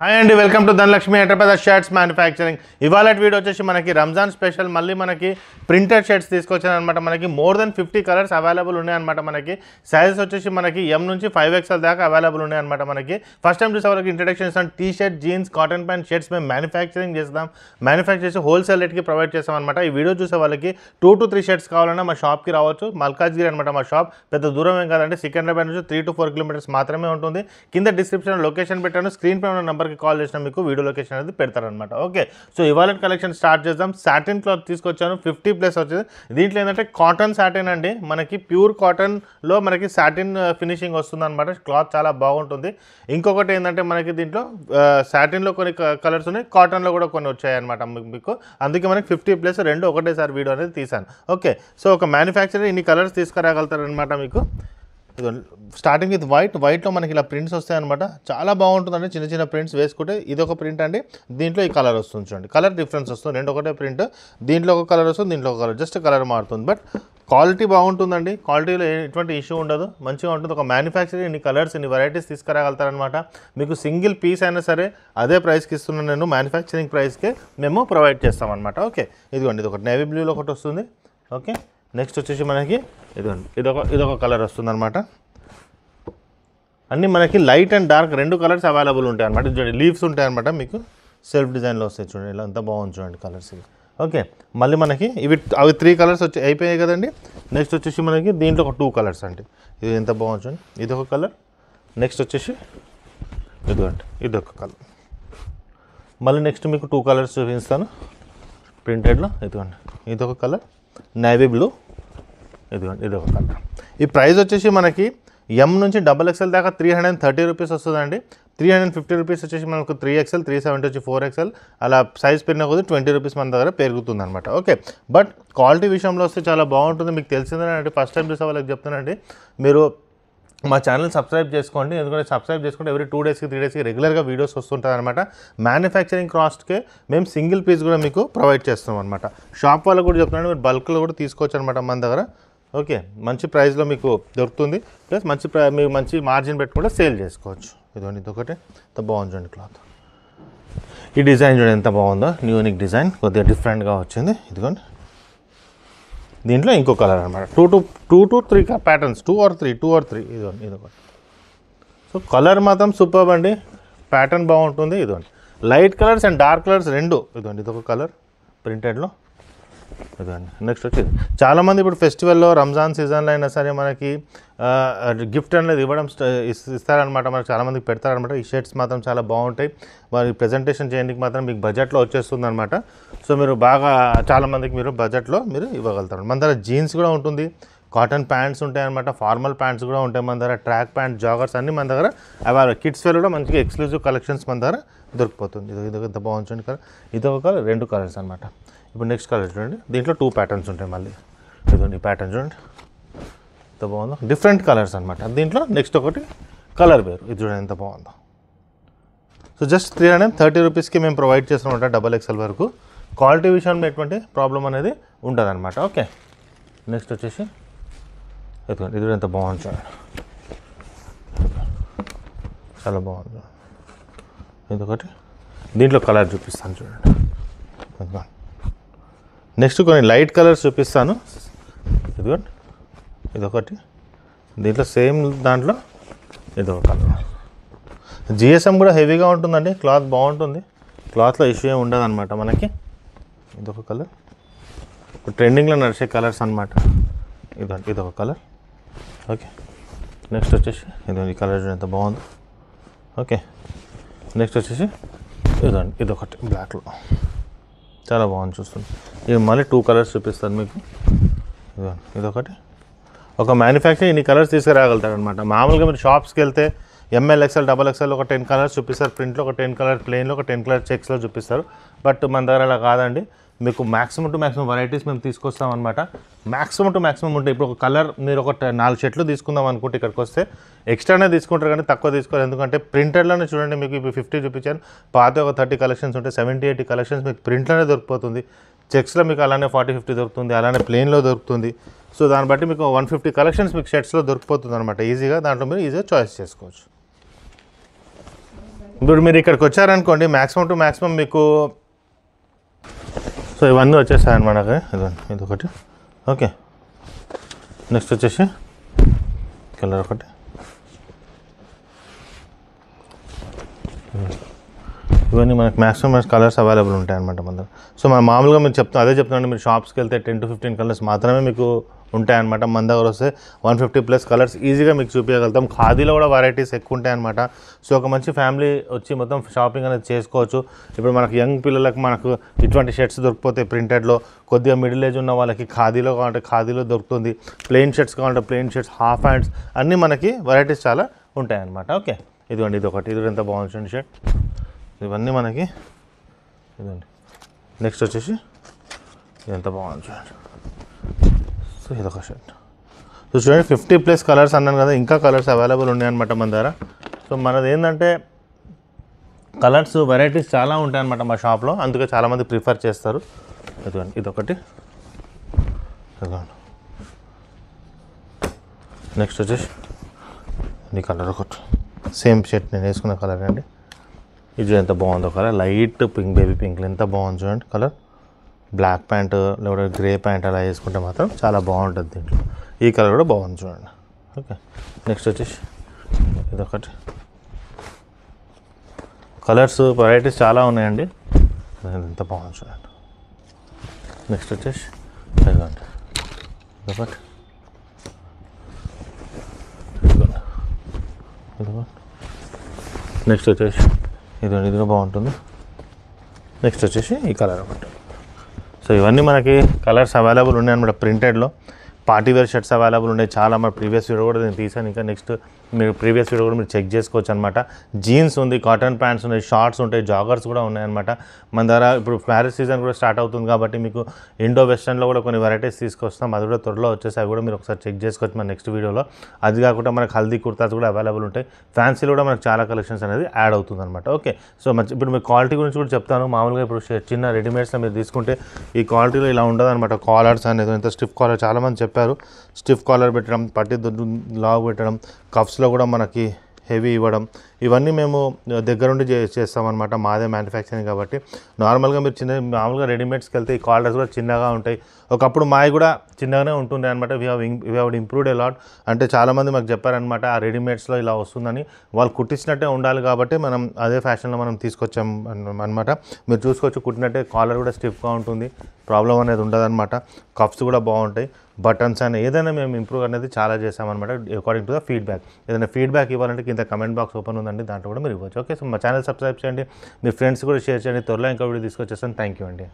Hi అండి, welcome to Dhanalakshmi enterprises shirts manufacturing. ఇవాళ video వచ్చేసి మనకి రంజాన్ స్పెషల్ మళ్ళీ మనకి ప్రింటెడ్ షర్ట్స్ తీసుకొచ్చాను అనమాట. మనకి మోర్ దెన్ 50 కలర్స్ అవైలబుల్ ఉన్నాయన్నమాట. మనకి సైజెస్ వచ్చేసి మనకి M నుంచి 5XL దాకా అవైలబుల్ ఉన్నాయన్నమాట. మనకి ఫస్ట్ టైం చూసే వాళ్ళకి ఇంట్రడక్షన్ ఇస్తాం. T shirt, jeans, cotton pant shirts మేము మ్యానుఫ్యాక్చరింగ్ చేస్తాం. మ్యానుఫ్యాక్చర్ చేసి హోల్సేల్ రేట్కి ప్రొవైడ్ చేస్తాం అనమాట. ఈ వీడియో చూసే వాళ్ళకి 2 to 3 షర్ట్స్ కావాలన్నా మా షాప్కి రావచ్చు. మల్కాజ్గిరి అనమాట మా షాప్. పెద్ద దూరం ఏం కాదండి, సికింద్రాబాద్ నుంచి 3 to 4 కిలోమీటర్స్ మాత్రమే ఉంటుంది. కింద డిస్క్రిప్షన్ లొకేషన్ పెట్టాను, స్క్రీన్ పై ఉన్న నెంబర్కి కాల్ చేసిన మీకు వీడియో లొకేషన్ అనేది పెడతారనమాట. ఓకే, సో ఇవాళ కలెక్షన్ స్టార్ట్ చేద్దాం. సాటిన్ క్లాత్ తీసుకొచ్చాను, 50+ వచ్చేది. దీంట్లో ఏంటంటే కాటన్ సాటిన్ అండి, మనకి ప్యూర్ కాటన్లో మనకి సాటిన్ ఫినిషింగ్ వస్తుంది అనమాట. క్లాత్ చాలా బాగుంటుంది. ఇంకొకటి ఏంటంటే మనకి దీంట్లో సాటిన్లో కొన్ని కలర్స్ ఉన్నాయి, కాటన్లో కూడా కొన్ని వచ్చాయి అనమాట మీకు. అందుకే మనకి 50+ రెండు ఒకటేసారి వీడియో అనేది తీసాను. ఓకే, సో ఒక మ్యానుఫ్యాక్చరర్ ఇన్ని కలర్స్ తీసుకురాగలుగుతారనమాట మీకు. స్టార్టింగ్ విత్ వైట్లో మనకి ఇలా ప్రింట్స్ వస్తాయి అనమాట. చాలా బాగుంటుందండి, చిన్న చిన్న ప్రింట్స్ వేసుకుంటే. ఇది ఒక ప్రింట్ అండి, దీంట్లో ఈ కలర్ వస్తుంది చూడండి. కలర్ డిఫరెన్స్ వస్తుంది, రెండు ఒకటే ప్రింట్. దీంట్లో ఒక కలర్ వస్తుంది, దీంట్లో ఒక కలర్, జస్ట్ కలర్ మారుతుంది. బట్ క్వాలిటీ బాగుంటుందండి, క్వాలిటీలో ఎటువంటి ఇష్యూ ఉండదు, మంచిగా ఉంటుంది. ఒక మ్యానుఫ్యాక్చరింగ్ ఇన్ని కలర్స్ ఇన్ని వెరైటీస్ తీసుకురాగలుగుతారనమాట. మీకు సింగిల్ పీస్ అయినా సరే అదే ప్రైస్కి ఇస్తున్నాను నేను, మ్యానుఫ్యాక్చరింగ్ ప్రైస్కే మేము ప్రొవైడ్ చేస్తామన్నమాట. ఓకే, ఇదిగోండి, ఇది ఒకటి నేవీ బ్లూలో ఒకటి వస్తుంది. ఓకే, నెక్స్ట్ వచ్చేసి మనకి ఇదొక కలర్ వస్తుంది అనమాట. అన్నీ మనకి లైట్ అండ్ డార్క్ రెండు కలర్స్ అవైలబుల్ ఉంటాయి అనమాట. చూడండి, లీవ్స్ ఉంటాయి అనమాట, మీకు సెల్ఫ్ డిజైన్లో వస్తాయి చూడండి. ఇలా అంతా బాగుంది చూడండి కలర్స్. ఓకే, మళ్ళీ మనకి అవి 3 కలర్స్ వచ్చి అయిపోయాయి కదండి. నెక్స్ట్ వచ్చేసి మనకి దీంట్లో ఒక 2 కలర్స్ అండి. ఇది ఎంత బాగుంది చూడండి, ఇది ఒక కలర్. నెక్స్ట్ వచ్చేసి ఇదిగోండి, ఇదొక కలర్. మళ్ళీ నెక్స్ట్ మీకు 2 కలర్స్ చూపిస్తాను ప్రింటెడ్లో. ఇదిగోండి, ఇదొక కలర్, నేవీ బ్లూ. ఇదిగోండి, ఇదొక కలర్. ఈ ప్రైస్ వచ్చేసి మనకి M నుంచి XXL దాకా 330 రూపీస్ వస్తుందండి. 350 రూపీస్ వచ్చేసి మనకు 3XL, 370 వచ్చి 4XL, అలా సైజ్ పెరిగిన కొద్ది 20 రూపీస్ మన దగ్గర పెరుగుతుంది అనమాట. ఓకే, బట్ క్వాలిటీ విషయంలో వస్తే చాలా బాగుంటుంది. మీకు తెలిసిందేనండి, ఫస్ట్ టైం చూసే వాళ్ళకి చెప్తానండి, మీరు మా ఛానల్ సబ్స్క్రైబ్ చేసుకోండి. ఎందుకంటే సబ్స్క్రైబ్ చేసుకుంటే ఎవ్రీ 2 డేస్కి 3 డేస్కి రెగ్యులర్గా వీడియోస్ వస్తుంటుంది అనమాట. మ్యానుఫ్యాక్చరింగ్ కాస్ట్కే మేము సింగిల్ పీస్ కూడా మీకు ప్రొవైడ్ చేస్తాం అనమాట. షాప్ వాళ్ళకు కూడా చెప్తున్నాను, మీరు బల్క్లో కూడా తీసుకోవచ్చు అనమాట మన దగ్గర. ఓకే, మంచి ప్రైస్లో మీకు దొరుకుతుంది. ప్లస్ మీరు మంచి మార్జిన్ పెట్టుకుంటే సేల్ చేసుకోవచ్చు. ఇదిగోండి, ఇదొకటి ఎంత బాగుంది చూడండి క్లాత్. ఈ డిజైన్ చూడండి ఎంత బాగుందో, యూనిక్ డిజైన్, కొద్దిగా డిఫరెంట్గా వచ్చింది. ఇదిగోండి, దీంట్లో ఇంకో కలర్ అనమాట. 2 to 3 ప్యాటర్న్స్, 2 or 3. ఇదిగోండి, ఇదొకటి. సో కలర్ మాత్రం సూపర్ అండి, ప్యాటర్న్ బాగుంటుంది. ఇదిగోండి, light colours and dark colours రెండు. ఇదిగోండి, ఇదొక కలర్ ప్రింటెడ్లో. ఇదండి, నెక్స్ట్ వచ్చి చాలామంది ఇప్పుడు ఫెస్టివల్లో రంజాన్ సీజన్లో అయినా సరే మనకి గిఫ్ట్ అనేది ఇవ్వడం ఇస్తారనమాట. మనకు చాలామందికి పెడతారనమాట. ఈ షర్ట్స్ మాత్రం చాలా బాగుంటాయి. మరి ప్రజెంటేషన్ చేయడానికి మాత్రం మీకు బడ్జెట్లో వచ్చేస్తుంది అనమాట. సో మీరు బాగా చాలామందికి మీరు బడ్జెట్లో మీరు ఇవ్వగలుగుతారు. మన దగ్గర జీన్స్ కూడా ఉంటుంది, కాటన్ ప్యాంట్స్ ఉంటాయి అనమాట, ఫార్మల్ ప్యాంట్స్ కూడా ఉంటాయి మన దగ్గర, ట్రాక్ ప్యాంట్, జాగర్స్ అన్నీ మన దగ్గర అవైలబుల్. కిడ్స్ వేర్ కూడా మంచిగా ఎక్స్క్లూజివ్ కలెక్షన్స్ మన దగ్గర దొరికిపోతుంది. ఇది ఎంత బాగుంటుంది కలర్, ఇదొక కలర్, 2 కలర్స్ అనమాట. ఇప్పుడు నెక్స్ట్ కలర్ చూడండి, దీంట్లో 2 ప్యాటర్న్స్ ఉంటాయి. మళ్ళీ ఇదండి, ఈ ప్యాటర్న్ చూడండి ఎంత బాగుందో, డిఫరెంట్ కలర్స్ అనమాట. దీంట్లో నెక్స్ట్ ఒకటి కలర్ వేరు, ఇది చూడండి ఎంత బాగుందో. సో జస్ట్ 330 రూపీస్కి మేము ప్రొవైడ్ చేస్తామన్నమాట, XXL వరకు. క్వాలిటీ విషయంలో ఎటువంటి ప్రాబ్లం అనేది ఉంటుంది అనమాట. ఓకే, నెక్స్ట్ వచ్చేసి ఇదిగోండి, ఇది ఎంత బాగుంది చూడండి, చాలా బాగుంది. ఇదొకటి, దీంట్లో కలర్ చూపిస్తాను చూడండి. నెక్స్ట్ కొన్ని లైట్ కలర్స్ చూపిస్తాను. ఇదిగోండి, ఇదొకటి, దీంట్లో సేమ్ దాంట్లో ఇదొక కలర్. GSM కూడా హెవీగా ఉంటుందండి, క్లాత్ బాగుంటుంది, క్లాత్లో ఇష్యూ ఏమి ఉండదు అనమాట మనకి. ఇదొక కలర్, ట్రెండింగ్లో నడిచే కలర్స్ అనమాట. ఇదండి, ఇదొక కలర్. ఓకే, నెక్స్ట్ వచ్చేసి ఇదండి, ఈ కలర్ ఎంత బాగుందో. ఓకే, నెక్స్ట్ వచ్చేసి ఇదండి, ఇదొకటి బ్లాక్లో చాలా బాగుంది చూస్తుంది. ఇవి మళ్ళీ 2 కలర్స్ చూపిస్తాను మీకు. ఇదొకటి. ఒక మ్యానుఫ్యాక్చరింగ్ ఇన్ని కలర్స్ తీసుకురాగలుగుతారు అనమాట. మామూలుగా మీరు షాప్స్కి వెళ్తే ML, XL, XXL ఒక 10 కలర్స్ చూపిస్తారు ప్రింట్లో, ఒక 10 కలర్ ప్లెయిన్లో, ఒక 10 కలర్ చెక్స్లో చూపిస్తారు. బట్ మన దగ్గర అలా కాదండి, మీకు మ్యాక్సిమం టు మ్యాక్సిమం వెరైటీస్ మేము తీసుకొస్తాం అనమాట. మ్యాక్సిమం టు మ్యాక్సిమం ఉంటాయి. ఇప్పుడు ఒక కలర్ మీరు ఒక 4 షర్ట్లు తీసుకుందాం అనుకుంటే ఇక్కడికి వస్తే ఎక్స్ట్రానే తీసుకుంటారు, కానీ తక్కువ తీసుకోవాలి. ఎందుకంటే ప్రింటెడ్లోనే చూడండి, మీకు ఇప్పుడు 50 చూపించాను, పాత ఒక 30 కలెక్షన్స్ ఉంటాయి, 70-80 కలెక్షన్స్ మీకు ప్రింట్లోనే దొరికిపోతుంది. చెక్స్లో మీకు అలానే 40-50 దొరుకుతుంది, అలానే ప్లెయిన్లో దొరుకుతుంది. సో దాన్ని బట్టి మీకు 150 కలెక్షన్స్ మీకు షర్ట్స్లో దొరికిపోతుంది అనమాట ఈజీగా. దాంట్లో మీరు ఈజీగా చాయిస్ చేసుకోవచ్చు. ఇప్పుడు మీరు ఇక్కడికి వచ్చారనుకోండి మ్యాక్సిమం టు మ్యాక్సిమం మీకు సో ఇవన్నీ వచ్చేసాయండి మనకి. ఇదొకటి. ఓకే, నెక్స్ట్ వచ్చేసి కలర్ ఒకటి. ఇవన్నీ మనకి మ్యాక్సిమం కలర్స్ అవైలబుల్ ఉంటాయి అనమాట మన దగ్గర. సో మనం మామూలుగా మీరు చెప్తున్నాను మీరు షాప్స్కి వెళ్తే 10 to 15 కలర్స్ మాత్రమే మీకు ఉంటాయన్నమాట. మన దగ్గర వస్తే 150+ కలర్స్ ఈజీగా మీకు చూపించగలుగుతాం. ఖాదీలో కూడా వెరైటీస్ ఎక్కువ ఉంటాయన్నమాట. సో ఒక మంచి ఫ్యామిలీ వచ్చి మొత్తం షాపింగ్ అనేది చేసుకోవచ్చు. ఇప్పుడు మనకు యంగ్ పిల్లలకు మనకు ఇటువంటి షర్ట్స్ దొరికిపోతాయి ప్రింటెడ్లో. కొద్దిగా మిడిల్ ఏజ్ ఉన్న వాళ్ళకి ఖాదీలో కావాలంటే ఖాదీలో దొరుకుతుంది. ప్లెయిన్ షర్ట్స్ కావాలంటే ప్లెయిన్ షర్ట్స్, హాఫ్ హ్యాండ్స్ అన్నీ మనకి వెరైటీస్ చాలా ఉంటాయన్నమాట. ఓకే, ఇదిగోండి ఇదొకటి. ఇది ఎంత బాగుంటుంది షర్ట్. ఇవన్నీ మనకి ఇదండి. నెక్స్ట్ వచ్చేసి ఇది ఎంత బాగుంది చూడండి. సో ఇదొక షర్ట్. సో చూడండి 50+ కలర్స్ అన్నాను కదా, ఇంకా కలర్స్ అవైలబుల్ ఉన్నాయన్నమాట మన దగ్గర. సో మనది ఏంటంటే కలర్స్ వెరైటీస్ చాలా ఉంటాయన్నమాట మా షాప్లో, అందుకే చాలామంది ప్రిఫర్ చేస్తారు. ఇదిగోండి ఇదొకటి. ఇదిగోండి నెక్స్ట్ వచ్చేసి ఈ కలర్ ఒకటి. సేమ్ షర్ట్ నేను వేసుకున్న కలర్ అండి. ఇది ఎంత బాగుందో colour, light pink, baby pink ఎంత బాగుంది చూడండి కలర్. బ్లాక్ ప్యాంట్ లేదా గ్రే ప్యాంట్ అలా వేసుకుంటే మాత్రం చాలా బాగుంటుంది దీంట్లో. ఈ కలర్ కూడా బాగుంది చూడండి. ఓకే, నెక్స్ట్ వచ్చేసి ఇదొకటి. కలర్స్ వెరైటీస్ చాలా ఉన్నాయండి. ఎంత బాగుంది చూడండి. నెక్స్ట్ వచ్చేసి ఇదిగోండి ఇదొకటి. ఇదిగోండి నెక్స్ట్ వచ్చేసి ఇదిగోండి, ఇది బాగుంటుంది. నెక్స్ట్ వచ్చేసి ఈ కలర్ ఒకటి. సో ఇవన్నీ మనకి కలర్స్ అవైలబుల్ ఉన్నాయి అన్నమాట. ప్రింటెడ్లో పార్టీ వేర్ షర్ట్స్ అవైలబుల్ ఉన్నాయి చాలా. మన ప్రీవియస్ వీడియో కూడా నేను తీసాను. ఇంకా నెక్స్ట్ మీరు ప్రీవియస్ వీడియో కూడా మీరు చెక్ చేసుకోవచ్చు అనమాట. జీన్స్ ఉంది, కాటన్ ప్యాంట్స్ ఉన్నాయి, షార్ట్స్ ఉంటాయి, జాగర్స్ కూడా ఉన్నాయన్నమాట మన దగ్గర. ఇప్పుడు మ్యారేజ్ సీజన్ కూడా స్టార్ట్ అవుతుంది కాబట్టి మీకు ఇండో వెస్టర్న్లో కూడా కొన్ని వెరైటీస్ తీసుకొస్తాం. అది కూడా త్వరలో వచ్చేసి అవి కూడా మీరు ఒకసారి చెక్ చేసుకోవచ్చు మన నెక్స్ట్ వీడియోలో. అది కాకుండా మనకు హల్దీ కుర్తాస్ కూడా అవైలబుల్ ఉంటాయి. ఫ్యాన్సీలో కూడా మనకు చాలా కలెక్షన్స్ అనేది యాడ్ అవుతుంది అనమాట. ఓకే, సో ఇప్పుడు మీకు క్వాలిటీ గురించి కూడా చెప్తాను. మామూలుగా ఇప్పుడు చిన్న రెడీమేడ్స్లో మీరు తీసుకుంటే ఈ క్వాలిటీలో ఇలా ఉండదు అనమాట. కాలర్స్ అనేది ఎంత స్టిఫ్ కాలర్, చాలామంది చెప్పారు స్టిఫ్ కాలర్ పెట్టడం, పట్టి లాగ్ పెట్టడం, కఫ్స్లో కూడా మనకి హెవీ ఇవ్వడం, ఇవన్నీ మేము దగ్గరుండి చేస్తామన్నమాట. మాదే మ్యానుఫ్యాక్చరింగ్ కాబట్టి. నార్మల్గా మీరు మామూలుగా రెడీమేడ్స్కి వెళ్తే ఈ కాలర్స్ కూడా చిన్నగా ఉంటాయి. ఒకప్పుడు మావి కూడా చిన్నగానే ఉంటుండే అనమాట. We have improved a lot. అంటే చాలామంది మాకు చెప్పారనమాట ఆ రెడీమేడ్స్లో ఇలా వస్తుందని. వాళ్ళు కుట్టించినట్టే ఉండాలి కాబట్టి మనం అదే ఫ్యాషన్లో మనం తీసుకొచ్చాం అనమాట. మీరు చూసుకోవచ్చు కుట్టినట్టే కాలర్ కూడా స్టిఫ్గా ఉంటుంది, ప్రాబ్లం అనేది ఉండదన్నమాట. కప్స్ కూడా బాగుంటాయి, బటన్స్ అని ఏదైనా మేము ఇంప్రూవ్ అనేది చాలా చేసామన్నమాట అకార్డింగ్ టు ద ఫీడ్బ్యాక్. ఏదైనా ఫీడ్బ్యాక్ ఇవ్వాలంటే కింద కమెంట్ బాక్స్ ఓపెన్ ఉందండి, దాంట్లో కూడా మీరు ఇవ్వచ్చు. ఓకే, సో మా ఛానల్ సబ్స్క్రైబ్ చేయండి, మీ ఫ్రెండ్స్ కూడా షేర్ చేయండి. త్వరలో ఇంకా వీడియో తీసుకొచ్చేస్తాను. థ్యాంక్ యూ అండి.